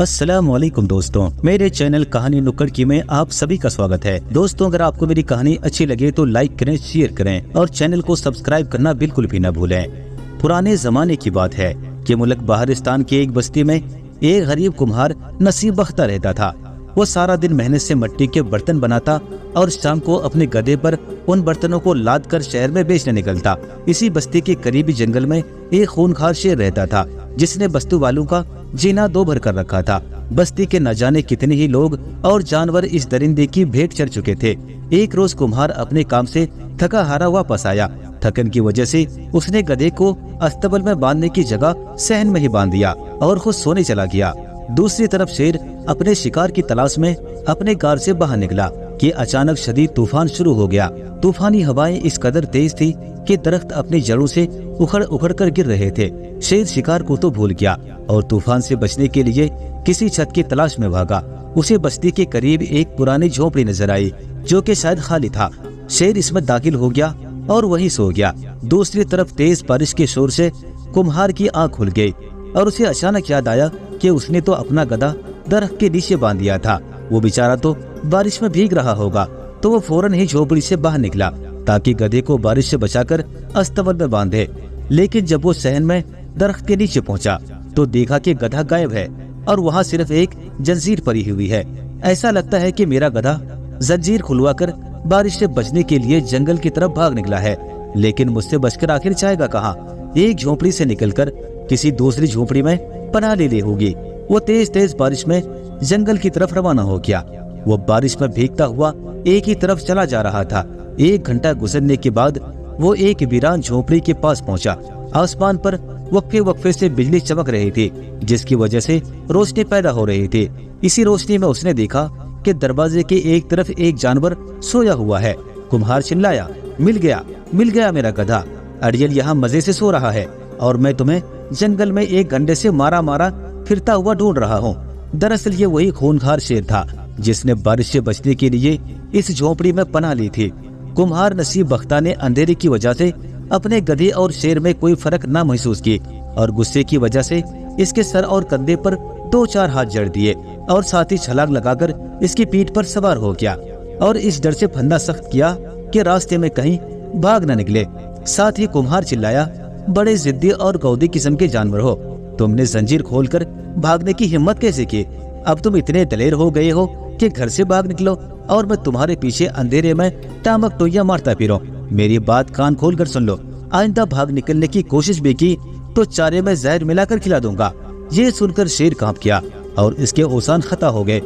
अस्सलाम वालेकुम दोस्तों, मेरे चैनल कहानी नुक्कड़ की में आप सभी का स्वागत है। दोस्तों, अगर आपको मेरी कहानी अच्छी लगे तो लाइक करें, शेयर करें और चैनल को सब्सक्राइब करना बिल्कुल भी न भूलें। पुराने जमाने की बात है कि मुल्क बहारिस्तान की एक बस्ती में एक गरीब कुम्हार नसीब बख्ता रहता था। वो सारा दिन मेहनत से मिट्टी के बर्तन बनाता और शाम को अपने गधे पर उन बर्तनों को लाद कर शहर में बेचने निकलता। इसी बस्ती के करीबी जंगल में एक खूनखार शेर रहता था जिसने बस्ती वालों का जीना दो भर कर रखा था। बस्ती के न जाने कितने ही लोग और जानवर इस दरिंदे की भेंट चढ़ चुके थे। एक रोज कुम्हार अपने काम से थका हारा वापस आया। थकन की वजह से उसने गधे को अस्तबल में बांधने की जगह सहन में ही बांध दिया और खुद सोने चला गया। दूसरी तरफ शेर अपने शिकार की तलाश में अपने गार से बाहर निकला कि अचानक शदीद तूफान शुरू हो गया। तूफानी हवाएं इस कदर तेज थी कि दरख्त अपनी जड़ों से उखड़ उखड़ कर गिर रहे थे। शेर शिकार को तो भूल गया और तूफान से बचने के लिए किसी छत की तलाश में भागा। उसे बस्ती के करीब एक पुरानी झोपड़ी नजर आई जो कि शायद खाली था। शेर इसमें दाखिल हो गया और वहीं सो गया। दूसरी तरफ तेज बारिश के शोर से कुम्हार की आंख खुल गई और उसे अचानक याद आया कि उसने तो अपना गधा दरख्त के नीचे बांध दिया था। वो बेचारा तो बारिश में भीग रहा होगा, तो वो फौरन ही झोपड़ी से बाहर निकला ताकि गधे को बारिश से बचाकर अस्तबल में बांधे। लेकिन जब वो सहन में दरख्त के नीचे पहुंचा तो देखा कि गधा गायब है और वहाँ सिर्फ एक जंजीर पड़ी हुई है। ऐसा लगता है कि मेरा गधा जंजीर खुलवाकर बारिश से बचने के लिए जंगल की तरफ भाग निकला है, लेकिन मुझसे बचकर आखिर जाएगा कहाँ? एक झोपड़ी से निकलकर किसी दूसरी झोपड़ी में पनाह ले होगी। वो तेज तेज बारिश में जंगल की तरफ रवाना हो गया। वो बारिश में भीगता हुआ एक ही तरफ चला जा रहा था। 1 घंटा गुजरने के बाद वो एक वीरान झोपड़ी के पास पहुंचा। आसमान पर वक्फे वक्फे से बिजली चमक रही थी जिसकी वजह से रोशनी पैदा हो रही थी। इसी रोशनी में उसने देखा कि दरवाजे के एक तरफ एक जानवर सोया हुआ है। कुम्हार चिल्लाया, मिल गया मेरा गधा। अड़ियल यहाँ मजे से सो रहा है और मैं तुम्हें जंगल में 1 घंटे से मारा फिरता हुआ ढूंढ रहा हूँ। दरअसल ये वही खूनखार शेर था जिसने बारिश से बचने के लिए इस झोपड़ी में पनाह ली थी। कुम्हार नसीब बख्ता ने अंधेरे की वजह से अपने गधे और शेर में कोई फर्क न महसूस की और गुस्से की वजह से इसके सर और कंधे पर 2-4 हाथ जड़ दिए और साथ ही छलांग लगाकर इसकी पीठ पर सवार हो गया और इस डर से फंदा सख्त किया कि रास्ते में कहीं भाग न निकले। साथ ही कुम्हार चिल्लाया, बड़े जिद्दी और गौदी किस्म के जानवर हो, तुमने जंजीर खोलकर भागने की हिम्मत कैसे की? अब तुम इतने दलेर हो गए हो कि घर से भाग निकलो और मैं तुम्हारे पीछे अंधेरे में टामक टोइया मारता फिरूं। मेरी बात कान खोल कर सुन लो, आइंदा भाग निकलने की कोशिश भी की तो चारे में जहर मिलाकर खिला दूंगा। ये सुनकर शेर कांप गया और इसके औसान खता हो गए।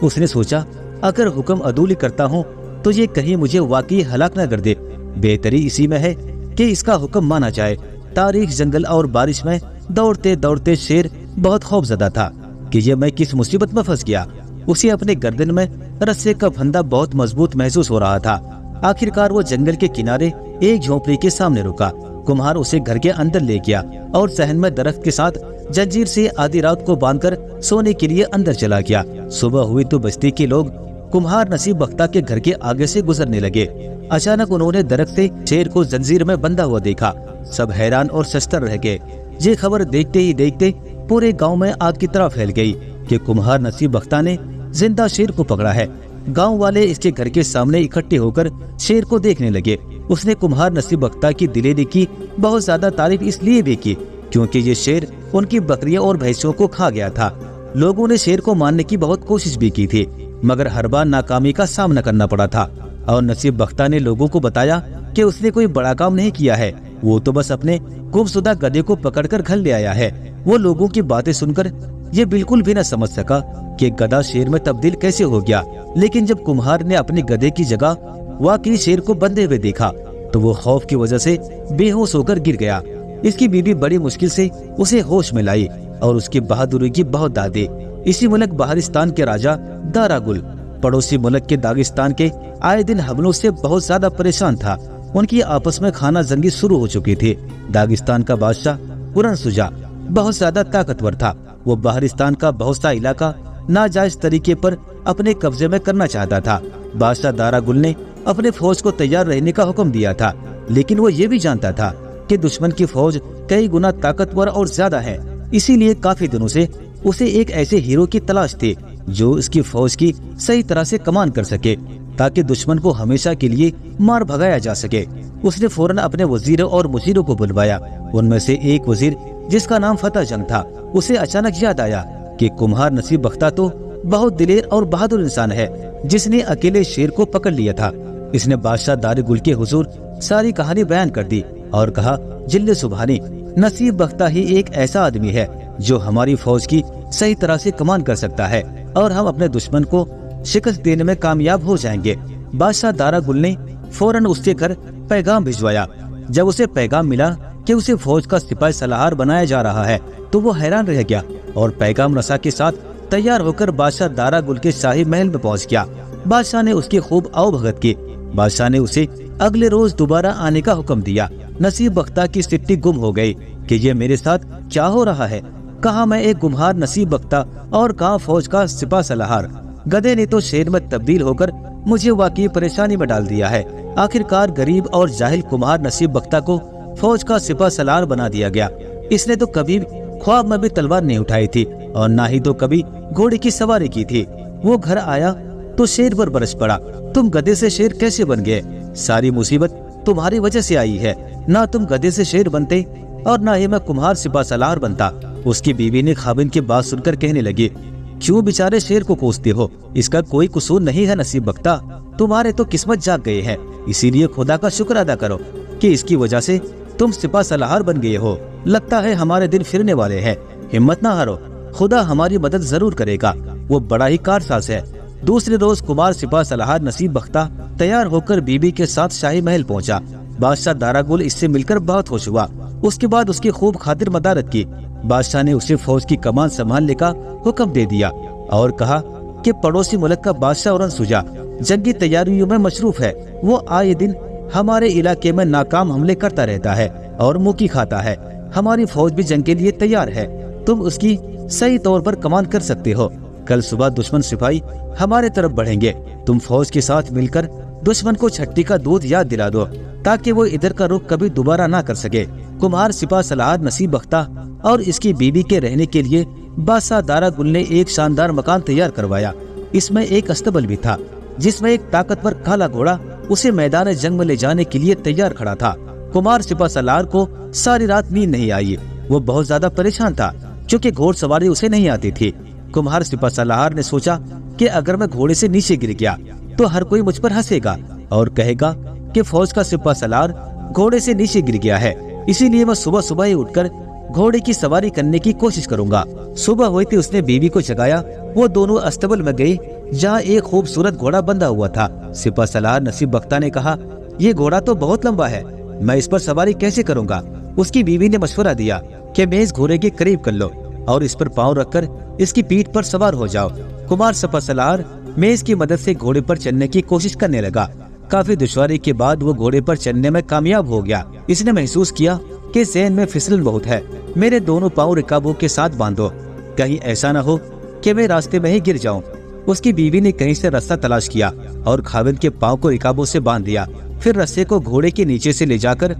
उसने सोचा, अगर हुक्म अदूली करता हूँ तो ये कहीं मुझे वाकई हलाक न कर दे। बेहतरी इसी में है कि इसका हुक्म माना जाए। तारीख जंगल और बारिश में दौड़ते दौड़ते शेर बहुत खौफजदा था कि ये मैं किस मुसीबत में फंस गया। उसे अपने गर्दन में रस्से का फंदा बहुत मजबूत महसूस हो रहा था। आखिरकार वो जंगल के किनारे एक झोपड़ी के सामने रुका। कुम्हार उसे घर के अंदर ले गया और सहन में दरख्त के साथ जंजीर से आधी रात को बांधकर सोने के लिए अंदर चला गया। सुबह हुई तो बस्ती के लोग कुम्हार नसीब बख्ता के घर के आगे से गुजरने लगे। अचानक उन्होंने दरख्त से शेर को जंजीर में बंधा हुआ देखा। सब हैरान और सस्तर रह गए। ये खबर देखते ही देखते पूरे गांव में आग की तरह फैल गई कि कुम्हार नसीब बख्ता ने जिंदा शेर को पकड़ा है। गांव वाले इसके घर के सामने इकट्ठे होकर शेर को देखने लगे। उसने कुम्हार नसीब बख्ता की दिलेरी की बहुत ज्यादा तारीफ इसलिए भी की क्योंकि ये शेर उनकी बकरियां और भैंसों को खा गया था। लोगों ने शेर को मारने की बहुत कोशिश भी की थी मगर हर बार नाकामी का सामना करना पड़ा था। और नसीब बख्ता ने लोगों को बताया कि उसने कोई बड़ा काम नहीं किया है, वो तो बस अपने गुमशुदा गधे को पकड़कर घर ले आया है। वो लोगों की बातें सुनकर ये बिल्कुल भी न समझ सका कि गधा शेर में तब्दील कैसे हो गया। लेकिन जब कुम्हार ने अपने गधे की जगह वाकई शेर को बंधे हुए देखा तो वो खौफ की वजह से बेहोश होकर गिर गया। इसकी बीवी बड़ी मुश्किल से उसे होश में लाई और उसकी बहादुरी की बहुत दादी। इसी मुल्क बहारिस्तान के राजा दारा गुल पड़ोसी मुल्क के दागिस्तान के आए दिन हमलों से बहुत ज्यादा परेशान था। उनकी आपस में खाना जंगी शुरू हो चुकी थी। दागिस्तान का बादशाह कुरन सुजा बहुत ज्यादा ताकतवर था। वो बहारिस्तान का बहुत सा इलाका नाजायज तरीके पर अपने कब्जे में करना चाहता था। बादशाह दारा गुल ने अपने फौज को तैयार रहने का हुक्म दिया था, लेकिन वो ये भी जानता था कि दुश्मन की फौज कई गुना ताकतवर और ज्यादा है। इसीलिए काफी दिनों से उसे एक ऐसे हीरो की तलाश थी जो उसकी फौज की सही तरह से कमान कर सके ताकि दुश्मन को हमेशा के लिए मार भगाया जा सके। उसने फौरन अपने वजीरों और मुशीरों को बुलवाया। उनमें से एक वजीर जिसका नाम फतेह जंग था, उसे अचानक याद आया कि कुम्हार नसीब बख्ता तो बहुत दिलेर और बहादुर इंसान है जिसने अकेले शेर को पकड़ लिया था। इसने बादशाह दारुगुल के हुजूर सारी कहानी बयान कर दी और कहा, जिल्ले सुबहानी, नसीब बख्ता ही एक ऐसा आदमी है जो हमारी फौज की सही तरह से कमान कर सकता है और हम अपने दुश्मन को शिकस्त देने में कामयाब हो जाएंगे। बादशाह दारुगुल ने फौरन उसके घर पैगाम भिजवाया। जब उसे पैगाम मिला कि उसे फौज का सिपाही सलाहकार बनाया जा रहा है तो वो हैरान रह गया और पैगाम रसा के साथ तैयार होकर बादशाह दारुगुल के शाही महल में पहुंच गया। बादशाह ने उसकी खूब आवभगत की। बादशाह ने उसे अगले रोज दोबारा आने का हुक्म दिया। नसीब बख्ता की चिट्ठी गुम हो गई कि ये मेरे साथ क्या हो रहा है। कहाँ मैं एक गुमहार नसीब बख्ता और कहाँ फौज का सिपा सलाहकार। गधे ने तो शेर में तब्दील होकर मुझे वाकई परेशानी में डाल दिया है। आखिरकार गरीब और जाहिल कुम्हार नसीब बख्ता को फौज का सिपा सलाहकार बना दिया गया। इसने तो कभी ख्वाब में भी तलवार नहीं उठाई थी और ना ही तो कभी घोड़े की सवारी की थी। वो घर आया तो शेर पर बरस पड़ा। तुम गधे से शेर कैसे बन गए? सारी मुसीबत तुम्हारी वजह से आई है। ना तुम गधे से शेर बनते और ना ही मैं कुम्हार सिपा सलाहकार बनता। उसकी बीवी ने खाविन की बात सुनकर कहने लगी, क्यों बेचारे शेर को कोसते हो? इसका कोई कसूर नहीं है नसीब बख्ता। तुम्हारे तो किस्मत जाग गए हैं, इसीलिए खुदा का शुक्र अदा करो कि इसकी वजह से तुम सिपा सलाहकार बन गए हो। लगता है हमारे दिन फिरने वाले हैं। हिम्मत ना हारो, खुदा हमारी मदद जरूर करेगा। वो बड़ा ही कारसाज है। दूसरे रोज कुमार सिपा सलाहकार नसीब बख्ता तैयार होकर बीबी के साथ शाही महल पहुंचा। बादशाह दारुगुल इससे मिलकर बहुत खुश हुआ। उसके बाद उसकी खूब खातिर मदारत की। बादशाह ने उसे फौज की कमान संभालने का हुक्म दे दिया और कहा कि पड़ोसी मुल्क का बादशाह औरंग सुजा जंगी तैयारियों में मशरूफ है। वो आए दिन हमारे इलाके में नाकाम हमले करता रहता है और मुकी खाता है। हमारी फौज भी जंग के लिए तैयार है। तुम उसकी सही तौर पर कमान कर सकते हो। कल सुबह दुश्मन सिपाही हमारे तरफ बढ़ेंगे। तुम फौज के साथ मिलकर दुश्मन को छट्टी का दूध याद दिला दो ताकि वो इधर का रुख कभी दोबारा ना कर सके। कुम्हार सिपा सलाहकार नसीब बख्ता और इसकी बीबी के रहने के लिए बादशाह दारुगुल ने एक शानदार मकान तैयार करवाया। इसमें एक अस्तबल भी था जिसमें एक ताकतवर काला घोड़ा उसे मैदान जंग में ले जाने के लिए तैयार खड़ा था। कुमार सिपा सलाहकार को सारी रात नींद नहीं आई। वो बहुत ज्यादा परेशान था क्योंकि घोड़सवारी उसे नहीं आती थी। कुम्हार सिपा सलाहकार ने सोचा कि अगर मैं घोड़े से नीचे गिर गया तो हर कोई मुझ पर हंसेगा और कहेगा कि फौज का सिपा सलाहकार घोड़े से नीचे गिर गया है। इसीलिए मैं सुबह सुबह ही उठकर घोड़े की सवारी करने की कोशिश करूंगा। सुबह होते उसने बीवी को जगाया। वो दोनों अस्तबल में गए जहाँ एक खूबसूरत घोड़ा बंधा हुआ था। सिपा सलाहकार नसीब बख्ता ने कहा, ये घोड़ा तो बहुत लंबा है, मैं इस पर सवारी कैसे करूंगा? उसकी बीवी ने मशवरा दिया कि मेज घोड़े के करीब कर लो और इस पर पाँव रखकर इसकी पीठ पर सवार हो जाओ। कुमार सिपा सलाहकार मेज की मदद से घोड़े पर चढ़ने की कोशिश करने लगा। काफी दुश्वारी के बाद वो घोड़े पर चढ़ने में कामयाब हो गया। इसने महसूस किया कि ज़हन में फिसलन बहुत है। मेरे दोनों पाँव रिकाबों के साथ बांधो, कहीं ऐसा न हो कि मैं रास्ते में ही गिर जाऊं। उसकी बीवी ने कहीं से रास्ता तलाश किया और खाविंद के पाँव को रिकाबों से बांध दिया। फिर रस्से को घोड़े के नीचे से ले जाकर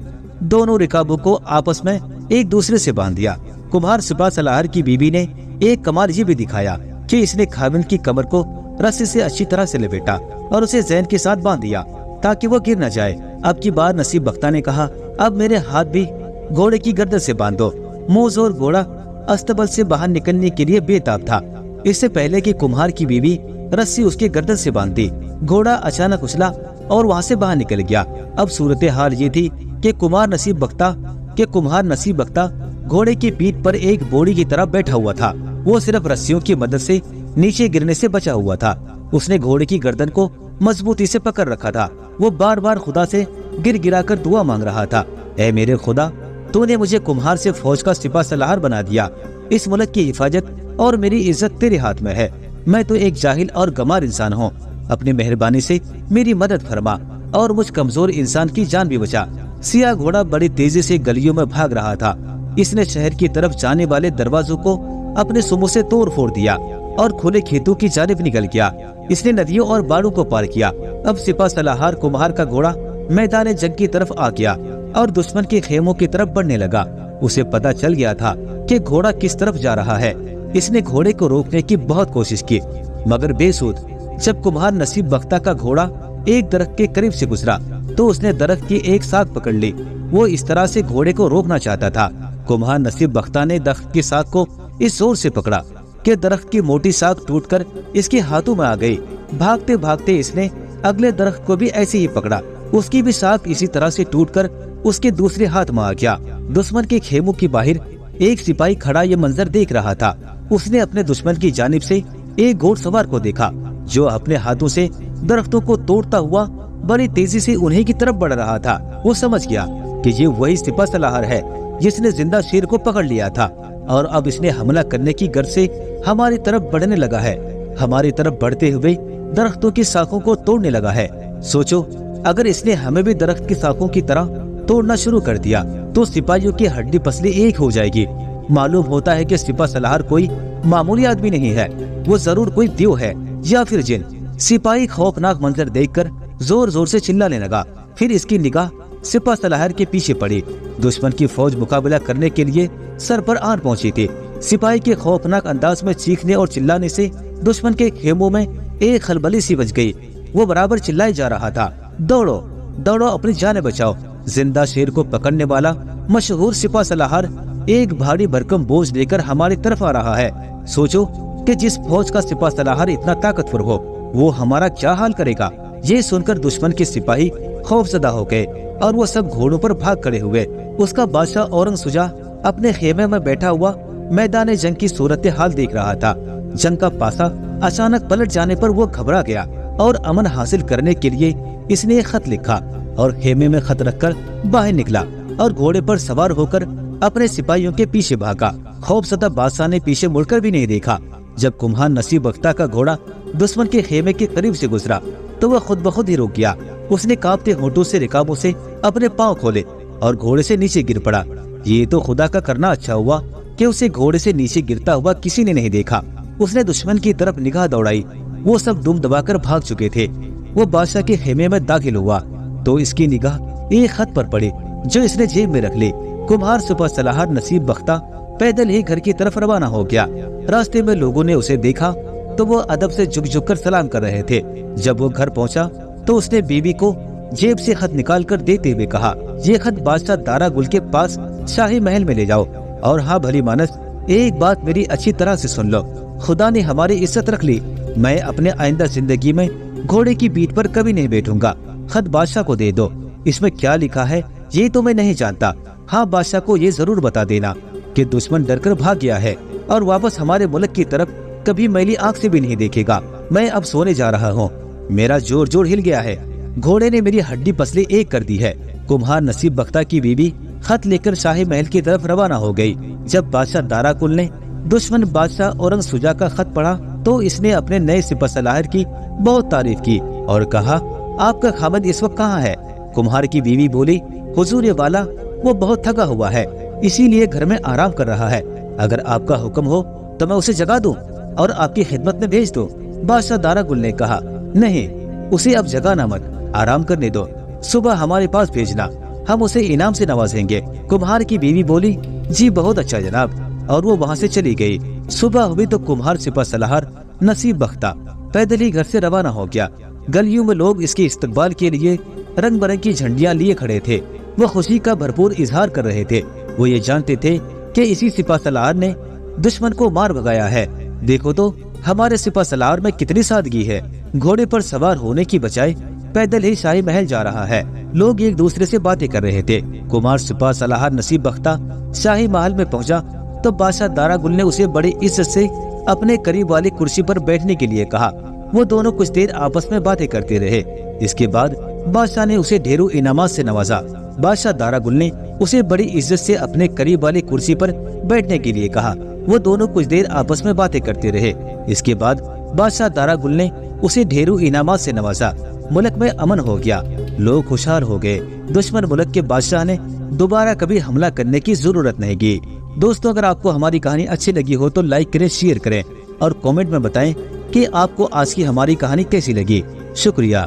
दोनों रिकाबों को आपस में एक दूसरे से बांध दिया। कुम्हार सिपा सलाहकार की बीवी ने एक कमाल ये भी दिखाया कि इसने खाविंद की कमर को रस्सी से अच्छी तरह से लपेटा और उसे ज़हन के साथ बांध दिया ताकि वो गिर न जाए। अब की बार नसीब बख्ता ने कहा, अब मेरे हाथ भी घोड़े की गर्दन से बांध दो। मोज और घोड़ा अस्तबल से बाहर निकलने के लिए बेताब था। इससे पहले कि कुम्हार की बीवी रस्सी उसके गर्दन से बांध दी, घोड़ा अचानक उछला और वहाँ से बाहर निकल गया। अब सूरत हाल ये थी कि कुम्हार नसीब बख्ता घोड़े की पीठ पर एक बोड़ी की तरह बैठा हुआ था। वो सिर्फ रस्सियों की मदद से नीचे गिरने से बचा हुआ था। उसने घोड़े की गर्दन को मजबूती से पकड़ रखा था। वो बार बार खुदा से गिर गिराकर दुआ मांग रहा था, ऐ मेरे खुदा, तूने मुझे कुम्हार से फौज का सिपा सलाहकार बना दिया। इस मुल्क की हिफाजत और मेरी इज्जत तेरे हाथ में है। मैं तो एक जाहिल और गमार इंसान हूँ। अपनी मेहरबानी से मेरी मदद फरमा और मुझ कमजोर इंसान की जान भी बचा। सियाह घोड़ा बड़ी तेजी से गलियों में भाग रहा था। इसने शहर की तरफ जाने वाले दरवाजों को अपने सुमों से तोड़ फोड़ दिया और खुले खेतों की जानिब निकल गया। इसने नदियों और बाड़ों को पार किया। अब सिपा सलाहकार कुम्हार का घोड़ा मैदान जंग की तरफ आ गया और दुश्मन के खेमों की तरफ बढ़ने लगा। उसे पता चल गया था कि घोड़ा किस तरफ जा रहा है। اس نے घोड़े को रोकने की बहुत कोशिश की, मगर बेसुध। जब कुम्हार नसीब बख्ता का घोड़ा एक दरख्त के करीब से गुजरा तो उसने दरख्त की एक साख पकड़ ली। वो इस तरह से घोड़े को रोकना चाहता था। कुम्हार नसीब बख्ता ने दरख्त की साख को इस जोर से पकड़ा कि दरख्त की मोटी साख टूटकर इसके हाथों में आ गई। भागते भागते इसने अगले दरख्त को भी ऐसे ही पकड़ा। उसकी भी साख इसी तरह से टूटकर उसके दूसरे हाथ में आ गया। दुश्मन के खेमों की बाहर एक सिपाही खड़ा ये मंजर देख रहा था। उसने अपने दुश्मन की जानिब से एक घोड़सवार को देखा जो अपने हाथों से दरख्तों को तोड़ता हुआ बड़ी तेजी से उन्हीं की तरफ बढ़ रहा था। वो समझ गया कि ये वही सिपा सलाहर है जिसने जिंदा शेर को पकड़ लिया था और अब इसने हमला करने की गर्ज से हमारी तरफ बढ़ने लगा है। हमारी तरफ बढ़ते हुए दरख्तों की शाखों को तोड़ने लगा है। सोचो, अगर इसने हमें भी दरख्त की शाखों की तरह तोड़ना शुरू कर दिया तो सिपाहियों की हड्डी पसली एक हो जाएगी। मालूम होता है कि सिपा सलाहर कोई मामूली आदमी नहीं है, वो जरूर कोई देव है या फिर जिन। सिपाही खौफनाक मंजर देखकर जोर जोर से चिल्लाने लगा। फिर इसकी निगाह सिपा सलाहर के पीछे पड़ी। दुश्मन की फौज मुकाबला करने के लिए सर पर आन पहुंची थी। सिपाही के खौफनाक अंदाज में चीखने और चिल्लाने से दुश्मन के खेमों में एक खलबली सी बच गई। वो बराबर चिल्लाए जा रहा था, दौड़ो दौड़ो, अपनी जानें बचाओ। जिंदा शेर को पकड़ने वाला मशहूर सिपा सलाहर एक भारी भरकम बोझ लेकर हमारी तरफ आ रहा है। सोचो कि जिस फौज का सिपा सलाहर इतना ताकतवर हो वो हमारा क्या हाल करेगा। ये सुनकर दुश्मन के सिपाही खौफजदा हो गए और वो सब घोड़ों पर भाग खड़े हुए। उसका बादशाह औरंगजुदा अपने खेमे में बैठा हुआ मैदान जंग की सूरत हाल देख रहा था। जंग का पासा अचानक पलट जाने पर वो घबरा गया और अमन हासिल करने के लिए इसने एक खत लिखा और खेमे में खत रखकर बाहर निकला और घोड़े पर सवार होकर अपने सिपाहियों के पीछे भागा। खौफजदा बादशाह ने पीछे मुड़कर भी नहीं देखा। जब कुम्हार नसीब बख्ता का घोड़ा दुश्मन के खेमे के करीब से गुजरा तो वह खुद ब खुद ही रुक गया। उसने कांपते होंठों से रिकाबों से अपने पांव खोले और घोड़े से नीचे गिर पड़ा। ये तो खुदा का करना अच्छा हुआ कि उसे घोड़े से नीचे गिरता हुआ किसी ने नहीं देखा। उसने दुश्मन की तरफ निगाह दौड़ाई। वो सब दुम दबाकर भाग चुके थे। वो बादशाह के खेमे में दाखिल हुआ तो इसकी निगाह एक खत पर पड़ी जो इसने जेब में रख ली। कुम्हार सिपा सलाहर नसीब बख्ता पैदल ही घर की तरफ रवाना हो गया। रास्ते में लोगों ने उसे देखा तो वो अदब से झुक झुक कर सलाम कर रहे थे। जब वो घर पहुंचा तो उसने बीवी को जेब से खत निकाल कर देते हुए कहा, ये खत बादशाह दारा गुल के पास शाही महल में ले जाओ और हाँ भली मानस, एक बात मेरी अच्छी तरह से सुन लो। खुदा ने हमारी इज्जत रख ली। मैं अपने आइंदा जिंदगी में घोड़े की पीठ पर कभी नहीं बैठूंगा। खत बादशाह को दे दो। इसमें क्या लिखा है ये तो मैं नहीं जानता। हाँ, बादशाह को ये जरूर बता देना कि दुश्मन डरकर भाग गया है और वापस हमारे मुल्क की तरफ कभी मैली आंख से भी नहीं देखेगा। मैं अब सोने जा रहा हूँ। मेरा जोर जोर हिल गया है। घोड़े ने मेरी हड्डी पसली एक कर दी है। कुम्हार नसीब बख्ता की बीवी खत लेकर शाही महल की तरफ रवाना हो गई। जब बादशाह दारा कुल ने दुश्मन बादशाह औरंगजुदा का खत पढ़ा तो इसने अपने नए सिपा सलाहर की बहुत तारीफ की और कहा, आपका खामद इस वक्त कहाँ है? कुम्हार की बीवी बोली, हुजूर वाला, वो बहुत थका हुआ है, इसीलिए घर में आराम कर रहा है। अगर आपका हुक्म हो तो मैं उसे जगा दूं और आपकी खिदमत में भेज दूं। बादशाह दारा गुल ने कहा, नहीं, उसे अब जगाना मत, आराम करने दो। सुबह हमारे पास भेजना, हम उसे इनाम से नवाजेंगे। कुम्हार की बीवी बोली, जी बहुत अच्छा जनाब, और वो वहाँ से चली गई। सुबह हुई तो कुम्हार सिपा सलाहर नसीब बख्ता पैदल ही घर से रवाना हो गया। गलियों में लोग इसके इस्तकबाल के लिए रंग बिरंगी झंडियां लिए खड़े थे। वो खुशी का भरपूर इजहार कर रहे थे। वो ये जानते थे कि इसी सिपा सलाहर ने दुश्मन को मार भगाया है। देखो तो हमारे सिपा सलाहर में कितनी सादगी है। घोड़े पर सवार होने की बजाय पैदल ही शाही महल जा रहा है। लोग एक दूसरे से बातें कर रहे थे। कुमार सिपा सलाहर नसीब बख्ता शाही महल में पहुंचा तो बादशाह दारा गुल ने उसे बड़ी इज्जत से अपने करीब वाली कुर्सी पर बैठने के लिए कहा। वो दोनों कुछ देर आपस में बातें करते रहे। इसके बाद बादशाह ने उसे ढेरों इनामात से नवाजा। बादशाह दारा गुल ने उसे बड़ी इज्जत से अपने करीब वाली कुर्सी पर बैठने के लिए कहा। वो दोनों कुछ देर आपस में बातें करते रहे। इसके बाद बादशाह दारा गुल ने उसे ढेरों इनामात से नवाजा। मुल्क में अमन हो गया, लोग खुशहाल हो गए। दुश्मन मुल्क के बादशाह ने दोबारा कभी हमला करने की जरूरत नहीं की। दोस्तों, अगर आपको हमारी कहानी अच्छी लगी हो तो लाइक करें, शेयर करें और कमेंट में बताएं कि आपको आज की हमारी कहानी कैसी लगी। शुक्रिया।